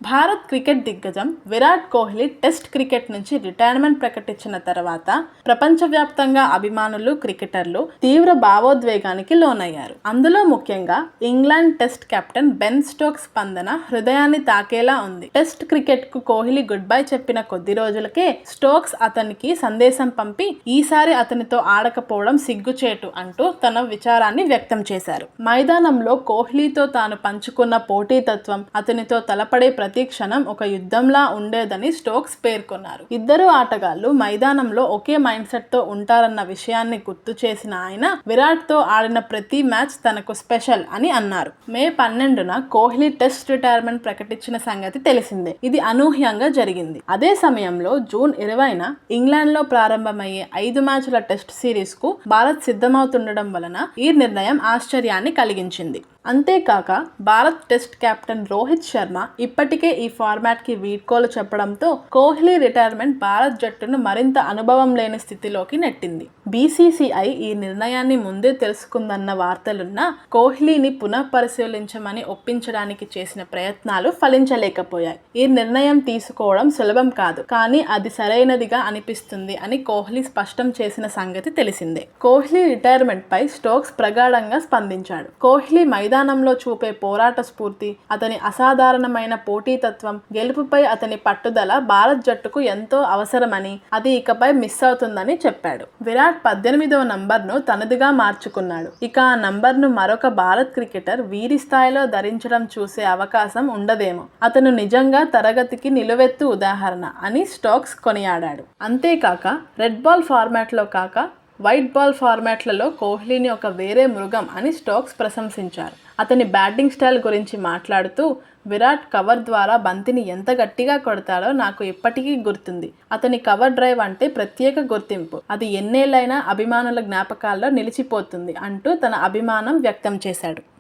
Bharat cricket దిగ్గజం Virat Kohli test cricket నుంచి retirement ప్రకటించిన తర్వాత ప్రపంచవ్యాప్తంగా అభిమానులు, క్రికెటర్లు తీవ్ర భావోద్వేగానికి లోనయ్యారు. అందులో ముఖ్యంగా England test captain Ben Stokes స్పందన హృదయాన్ని తాకేలా ఉంది. టెస్ట్ క్రికెట్కు కోహ్లీ గుడ్ బై చెప్పిన కొద్ది రోజులకే స్టోక్స్ అతనికి సందేశం పంపి ఈసారి అతనితో ఆడకపోవడం సిగ్గుచేటు అంటూ తన విచారాన్ని వ్యక్తం చేశారు. మైదానంలో కోహ్లీతో తాను పంచుకున్న పోటీతత్వం, అతనితో తలపడే ప్రతి క్షణం ఒక యుద్ధంలా ఉండేదని స్టోక్స్ పేర్కొన్నారు. ఇద్దరు ఆటగాళ్లు మైదానంలో ఒకే మైండ్ సెట్ తో ఉంటారన్న విషయాన్ని గుర్తు చేసిన ఆయన విరాట్ తో ఆడిన ప్రతి మ్యాచ్ తనకు స్పెషల్ అని అన్నారు. మే 12న కోహ్లీ టెస్ట్ రిటైర్మెంట్ ప్రకటించిన సంగతి తెలిసిందే. ఇది అనూహ్యంగా జరిగింది. అదే సమయంలో జూన్ 20న ఇంగ్లాండ్ లో ప్రారంభమయ్యే 5 మ్యాచ్ల టెస్ట్ సిరీస్ కు భారత్ సిద్ధమవుతుండడం వలన ఈ నిర్ణయం ఆశ్చర్యాన్ని కలిగించింది. అంతేకాక భారత్ టెస్ట్ కెప్టెన్ రోహిత్ శర్మ ఇప్పటికే ఈ ఫార్మాట్ కి వీడ్కోలు చెప్పడంతో కోహ్లీ రిటైర్మెంట్ భారత్ జట్టును మరింత అనుభవం లేని స్థితిలోకి నెట్టింది. బీసీసీఐ ఈ నిర్ణయాన్ని ముందే తెలుసుకుందన్న వార్తలున్నా కోహ్లీని పునఃపరిశీలించమని ఒప్పించడానికి చేసిన ప్రయత్నాలు ఫలించలేకపోయాయి. ఈ నిర్ణయం తీసుకోవడం సులభం కాదు, కానీ అది సరైనదిగా అనిపిస్తుంది అని కోహ్లీ స్పష్టం చేసిన సంగతి తెలిసిందే. కోహ్లీ రిటైర్మెంట్ పై స్టోక్స్ ప్రగాఢంగా స్పందించాడు. కోహ్లీ మైదానంలో చూపే పోరాట స్ఫూర్తి, అతని అసాధారణమైన పోటీతత్వం, గెలుపుపై అతని పట్టుదల భారత్ జట్టుకు ఎంతో అవసరమని, అది ఇకపై మిస్ అవుతుందని చెప్పాడు. విరాట్ 18వ నంబర్ను తనదిగా మార్చుకున్నాడు. ఇక ఆ నంబర్ను మరొక భారత్ క్రికెటర్ వీరి స్థాయిలో ధరించడం చూసే అవకాశం ఉండదేమో. అతను నిజంగా తరగతికి నిలువెత్తు ఉదాహరణ అని స్టోక్స్ కొనియాడాడు. అంతేకాక రెడ్ బాల్ ఫార్మాట్లో కాక వైట్ బాల్ ఫార్మాట్లలో కోహ్లీని ఒక వేరే మృగం అని స్టోక్స్ ప్రశంసించారు. అతని బ్యాటింగ్ స్టైల్ గురించి మాట్లాడుతూ, విరాట్ కవర్ ద్వారా బంతిని ఎంత గట్టిగా కొడతాడో నాకు ఇప్పటికీ గుర్తుంది. అతని కవర్ డ్రైవ్ అంటే ప్రత్యేక గుర్తింపు. అది ఎన్నేళ్లైనా అభిమానుల జ్ఞాపకాల్లో నిలిచిపోతుంది అంటూ తన అభిమానం వ్యక్తం చేశాడు.